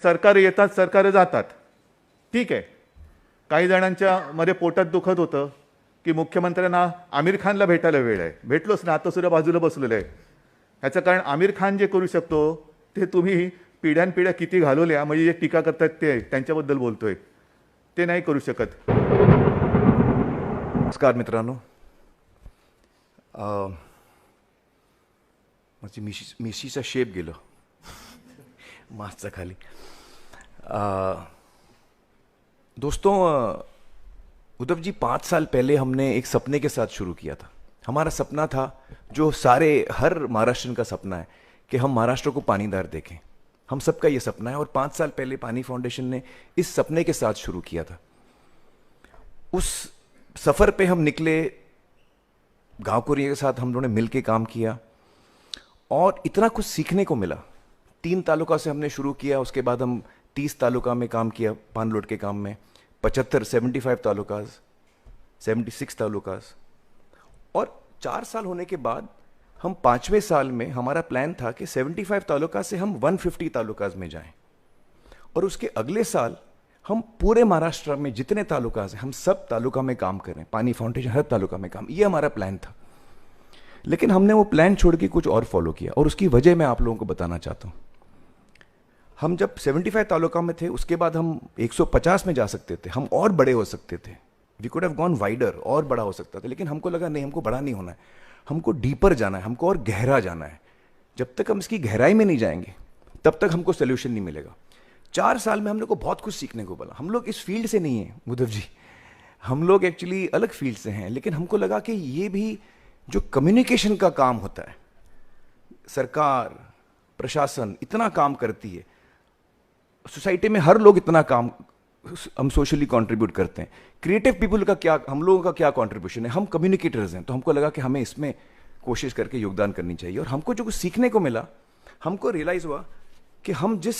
सरकार येतात, सरकार जातात. ठीक आहे. काही जणांच्या मध्ये पोटात दुखत होतं की मुख्यमंत्र्यांना आमिर खानला भेटायला वेळ आहे. भेटलोच ना, आता सुद्धा बाजूला बसलेलं आहे. ह्याचं कारण आमिर खान जे करू शकतो ते तुम्ही पिढ्यानपिढ्या किती घालवल्या, म्हणजे जे टीका करतात ते त्यांच्याबद्दल बोलतोय, ते नाही करू शकत. नमस्कार मित्रांनो. माझी मिशीचा शेप गेलो मास्कचा खाली. दोस्तों, उद्धव जी 5 साल पहले हमने एक सपने के साथ शुरू किया था. हमारा सपना था, जो हर महाराष्ट्रन का सपना है, कि हम महाराष्ट्र को पानीदार देखें. हम सबका ये सपना है और 5 साल पहले पानी फाउंडेशन ने इस सपने के साथ शुरू किया था. उस सफ़र पे हम निकले, गाँव कुरिया के साथ हम लोगों ने मिल के काम किया और इतना कुछ सीखने को मिला. 3 तालुका से हमने शुरू किया, उसके बाद हम 30 तालुका में काम किया, पान लोड के काम में 75 तालुकाज, 76 तालुकाज. और 4 साल होने के बाद हम 5वें साल में हमारा प्लान था कि 75 तालुका से हम 150 तालुकाज में जाएं और उसके अगले साल हम पूरे महाराष्ट्र में जितने तालुकाज हैं हम सब तालुका में काम करें, पानी फाउंडेशन हर तालुका में काम. ये हमारा प्लान था. लेकिन हमने वो प्लान छोड़ के कुछ और फॉलो किया और उसकी वजह मैं आप लोगों को बताना चाहता हूँ. हम जब 75 तालुका में थे, उसके बाद हम 150 में जा सकते थे, हम और बड़े हो सकते थे. We could have gone wider, और बड़ा हो सकता था. लेकिन हमको लगा नहीं, हमको बड़ा नहीं होना है, हमको डीपर जाना है, हमको और गहरा जाना है. जब तक हम इसकी गहराई में नहीं जाएंगे तब तक हमको सोल्यूशन नहीं मिलेगा. 4 साल में हम लोग को बहुत कुछ सीखने को मिला. हम लोग इस फील्ड से नहीं हैं उद्धव जी, हम लोग एक्चुअली अलग फील्ड से हैं. लेकिन हमको लगा कि ये भी जो कम्युनिकेशन का काम होता है, सरकार प्रशासन इतना काम करती है, सोसाइटी में हर लोग इतना काम, हम सोशली कंट्रीब्यूट करते हैं. क्रिएटिव पीपल का क्या, हम लोगों का क्या कंट्रीब्यूशन है, हम कम्युनिकेटर्स हैं. तो हमको लगा कि हमें इसमें कोशिश करके योगदान करनी चाहिए. और हमको जो कुछ सीखने को मिला, हमको रियलाइज हुआ कि हम जिस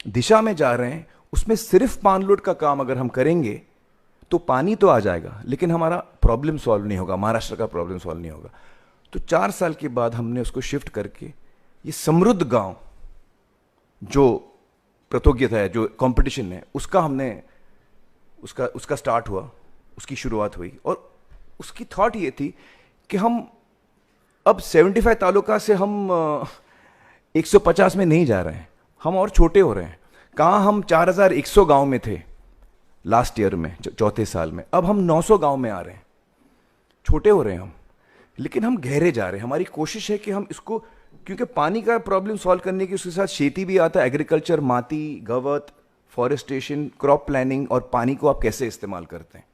दिशा में जा रहे हैं उसमें सिर्फ पान लोड का काम अगर हम करेंगे तो पानी तो आ जाएगा, लेकिन हमारा प्रॉब्लम सॉल्व नहीं होगा, महाराष्ट्र का प्रॉब्लम सॉल्व नहीं होगा. तो 4 साल के बाद हमने उसको शिफ्ट करके ये समृद्ध गांव जो प्रतियोगिता है, जो कंपटीशन है, उसका हमने उसका स्टार्ट हुआ, उसकी शुरुआत हुई. और उसकी थॉट ये थी कि हम अब 75 तालुका से हम 150 में नहीं जा रहे हैं, हम और छोटे हो रहे हैं. कहाँ हम 4100 गांव में थे लास्ट ईयर में, चौथे साल में, अब हम 900 गांव में आ रहे हैं. छोटे हो रहे हैं हम, लेकिन हम गहरे जा रहे हैं. हमारी कोशिश है कि हम इसको, क्योंकि पानी का प्रॉब्लम सॉल्व करने की उसके साथ खेती भी आता है, एग्रीकल्चर, माटी, गवत, फॉरेस्टेशन, क्रॉप प्लानिंग, और पानी को आप कैसे इस्तेमाल करते हैं.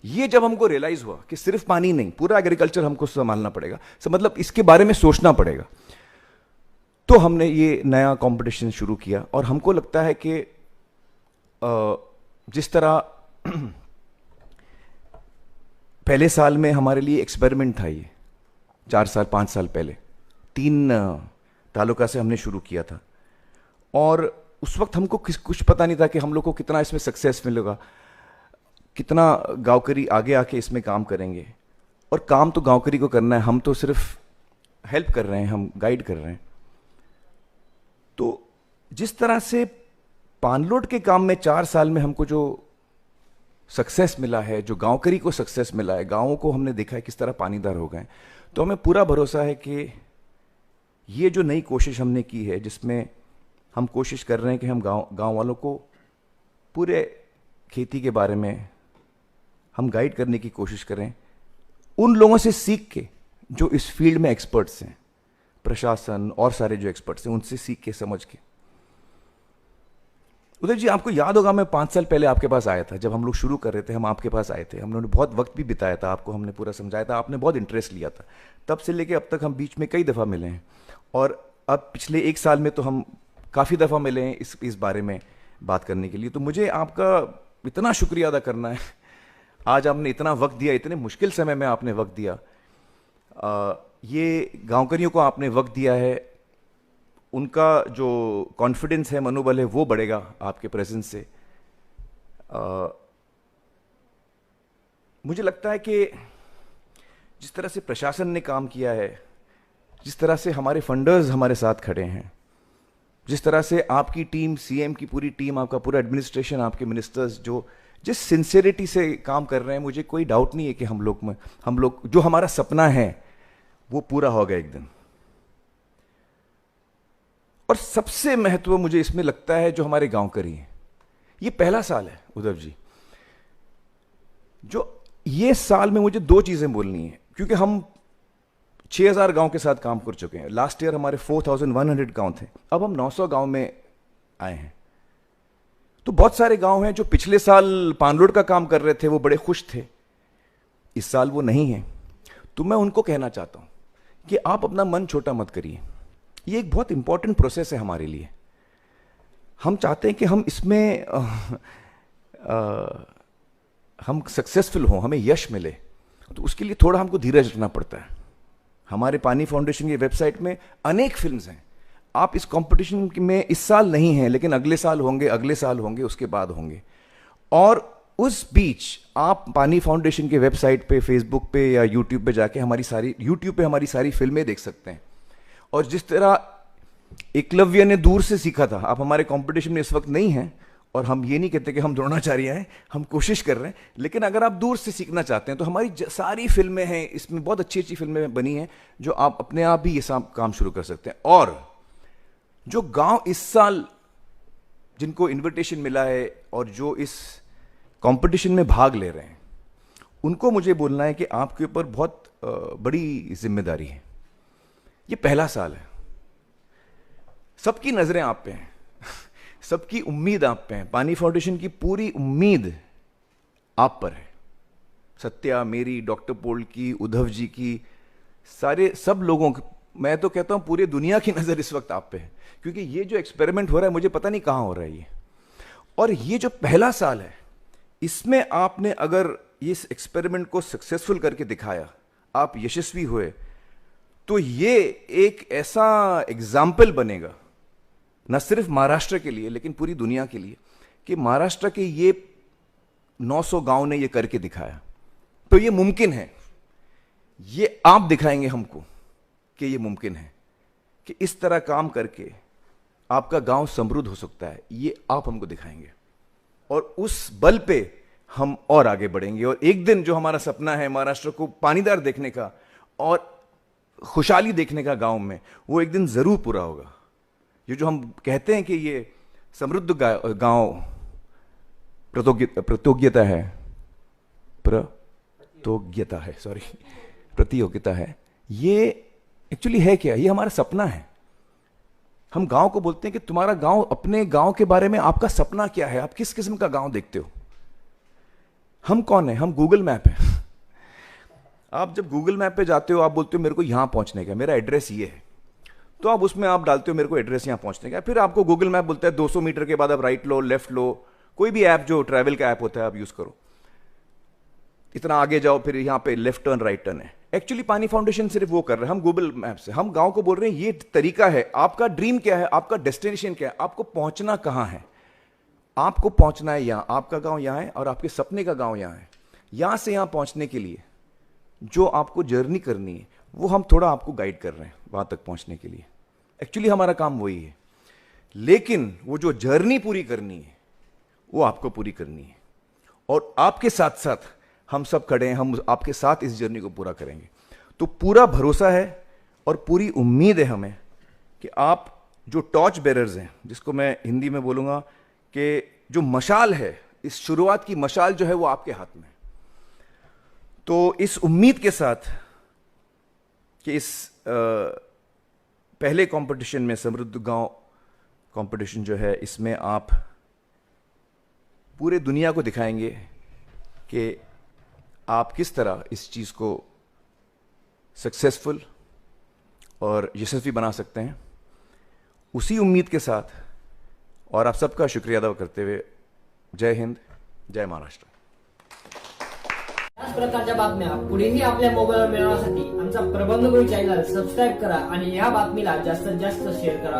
ये जब हमको रियलाइज हुआ कि सिर्फ पानी नहीं, पूरा एग्रीकल्चर हमको संभालना पड़ेगा, मतलब इसके बारे में सोचना पड़ेगा, तो हमने ये नया कंपटीशन शुरू किया. और हमको लगता है कि जिस तरह पहले साल में हमारे लिए एक्सपेरिमेंट था, ये 4 साल 5 साल पहले 3 तालुका से हमने शुरू किया था. और उस वक्त हमको कुछ पता नहीं था कि हम लोग को कितना इसमें सक्सेस मिलेगा, कितना गांवकरी आगे आके इसमें काम करेंगे. और काम तो गांवकरी को करना है, हम तो सिर्फ हेल्प कर रहे हैं, हम गाइड कर रहे हैं. तो जिस तरह से पानलोड के काम में 4 साल में हमको जो सक्सेस मिला है, जो गांवकरी को सक्सेस मिला है, गांवों को हमने देखा है किस तरह पानीदार हो गए, तो हमें पूरा भरोसा है कि ये जो नई कोशिश हमने की है, जिसमें हम कोशिश कर रहे हैं कि हम गांव वालों को पूरे खेती के बारे में हम गाइड करने की कोशिश करें, उन लोगों से सीख के जो इस फील्ड में एक्सपर्ट्स हैं, प्रशासन और सारे जो एक्सपर्ट्स हैं, उनसे सीख के, समझ के. उदय जी, आपको याद होगा मैं 5 साल पहले आपके पास आया था, जब हम लोग शुरू कर रहे थे, हम आपके पास आए थे, हम लोगों ने बहुत वक्त भी बिताया था, आपको हमने पूरा समझाया था, आपने बहुत इंटरेस्ट लिया था. तब से लेके अब तक हम बीच में कई दफ़ा मिले हैं, और अब पिछले 1 साल में तो हम काफ़ी दफ़ा मिले हैं इस बारे में बात करने के लिए. तो मुझे आपका इतना शुक्रिया अदा करना है, आज आपने इतना वक्त दिया, इतने मुश्किल समय में आपने वक्त दिया. ये गांवकरियों को आपने वक्त दिया है, उनका जो कॉन्फिडेंस है, मनोबल है, वो बढ़ेगा आपके प्रेजेंस से. मुझे लगता है कि जिस तरह से प्रशासन ने काम किया है, जिस तरह से हमारे फंडर्स हमारे साथ खड़े हैं, जिस तरह से आपकी टीम, सीएम की पूरी टीम, आपका पूरा एडमिनिस्ट्रेशन, आपके मिनिस्टर्स जो जिस सिंसियरिटी से काम कर रहे हैं, मुझे कोई डाउट नहीं है कि हम लोग जो हमारा सपना है वो पूरा होगा एक दिन। और सबसे महत्व मुझे इसमें लगता है जो हमारे गांव करी है। ये पहला साल है उद्धव जी, जो ये साल में मुझे दो चीजें बोलनी है, क्योंकि हम 6000 गांव के साथ काम कर चुके हैं। लास्ट ईयर हमारे 4100 गांव थे, अब हम 900 गांव में आए हैं। तो बहुत सारे गांव हैं जो पिछले साल पानलोड का काम कर रहे थे, वो बड़े खुश थे, इस साल वो नहीं है। तो मैं उनको कहना चाहता हूं कि आप अपना मन छोटा मत करिए। ये एक बहुत इंपॉर्टेंट प्रोसेस है हमारे लिए। हम चाहते हैं कि हम इसमें हम सक्सेसफुल हों, हमें यश मिले, तो उसके लिए थोड़ा हमको धीरज रखना पड़ता है। हमारे पानी फाउंडेशन की वेबसाइट में अनेक फिल्म्स हैं। आप इस कंपटीशन में इस साल नहीं हैं, लेकिन अगले साल होंगे, अगले साल होंगे, उसके बाद होंगे। और उस बीच आप पानी फाउंडेशन के वेबसाइट पे, फेसबुक पे या यूट्यूब पे जाके हमारी सारी फिल्में देख सकते हैं। और जिस तरह एकलव्य ने दूर से सीखा था, आप हमारे कंपटीशन में इस वक्त नहीं हैं, और हम ये नहीं कहते कि हम द्रोणाचार्य हैं, हम कोशिश कर रहे हैं, लेकिन अगर आप दूर से सीखना चाहते हैं तो हमारी सारी फिल्में हैं, इसमें बहुत अच्छी अच्छी फिल्में बनी हैं जो आप अपने आप ही ये सब काम शुरू कर सकते हैं। और जो गांव इस साल जिनको इनविटेशन मिला है और जो इस कंपटीशन में भाग ले रहे हैं, उनको मुझे बोलना है कि आपके ऊपर बहुत बड़ी जिम्मेदारी है। ये पहला साल है, सबकी नजरें आप पे हैं, सबकी उम्मीद आप पे है। पानी फाउंडेशन की पूरी उम्मीद आप पर है। सत्या, मेरी, डॉक्टर पोल की, उद्धव जी की, सब लोगों की, मैं तो कहता हूं पूरी दुनिया की नजर इस वक्त आप पे है, क्योंकि ये जो एक्सपेरिमेंट हो रहा है, मुझे पता नहीं कहां हो रहा है ये। और ये जो पहला साल है, इसमें आपने अगर इस एक्सपेरिमेंट को सक्सेसफुल करके दिखाया, आप यशस्वी हुए, तो ये एक ऐसा एग्जाम्पल बनेगा न सिर्फ महाराष्ट्र के लिए लेकिन पूरी दुनिया के लिए, कि महाराष्ट्र के ये 900 गांव ने ये करके दिखाया, तो ये मुमकिन है। ये आप दिखाएंगे हमको कि ये मुमकिन है, कि इस तरह काम करके आपका गांव समृद्ध हो सकता है। ये आप हमको दिखाएंगे, और उस बल पे हम और आगे बढ़ेंगे। और एक दिन जो हमारा सपना है महाराष्ट्र को पानीदार देखने का और खुशहाली देखने का गांव में, वो एक दिन जरूर पूरा होगा। ये जो हम कहते हैं कि ये समृद्ध गांव प्रतियोगिता है, ये एक्चुअली है क्या? ये हमारा सपना है। हम गांव को बोलते हैं कि तुम्हारा गांव, अपने गांव के बारे में आपका सपना क्या है, आप किस किस्म का गांव देखते हो। हम कौन है? हम गूगल मैप है। आप जब गूगल मैप पे जाते हो, आप बोलते हो मेरे को यहां पहुंचने का, मेरा एड्रेस ये है, तो आप उसमें आप डालते हो मेरे को एड्रेस यहां पहुंचने का। फिर आपको गूगल मैप बोलता है 200 मीटर के बाद आप राइट लो, लेफ्ट लो, कोई भी ऐप जो ट्रैवल का ऐप होता है आप यूज करो, इतना आगे जाओ, फिर यहां पे लेफ्ट टर्न, राइट टर्न है। एक्चुअली पानी फाउंडेशन सिर्फ वो कर रहे हैं, हम गूगल मैप से हम गांव को बोल रहे हैं ये तरीका है। आपका ड्रीम क्या है, आपका डेस्टिनेशन क्या है, आपको पहुंचना कहां है, आपको पहुंचना है यहां, आपका गांव यहां है और आपके सपने का गांव यहां है। यहां से यहां पहुंचने के लिए जो आपको जर्नी करनी है, वो हम थोड़ा आपको गाइड कर रहे हैं वहां तक पहुंचने के लिए। एक्चुअली हमारा काम वही है, लेकिन वो जो जर्नी पूरी करनी है वो आपको पूरी करनी है, और आपके साथ साथ हम सब खड़े हैं, हम आपके साथ इस जर्नी को पूरा करेंगे। तो पूरा भरोसा है और पूरी उम्मीद है हमें कि आप जो टॉर्च बेरर्स हैं, जिसको मैं हिंदी में बोलूंगा कि जो मशाल है, इस शुरुआत की मशाल जो है वो आपके हाथ में है। तो इस उम्मीद के साथ कि इस पहले कंपटीशन में, समृद्ध गांव कंपटीशन जो है, इसमें आप पूरे दुनिया को दिखाएंगे कि आप किस तरह इस चीज को सक्सेसफुल और यशस्वी बना सकते हैं। उसी उम्मीद के साथ और आप सबका शुक्रिया अदा करते हुए, जय हिंद, जय महाराष्ट्र। याच प्रकारच्या बातम्या पुढेही आपल्या मोबाईलवर मिळवण्यासाठी आमचा प्रबंधगुरू चॅनल सबस्क्राईब करा आणि या बातमीला जास्तीत जास्त शेअर करा।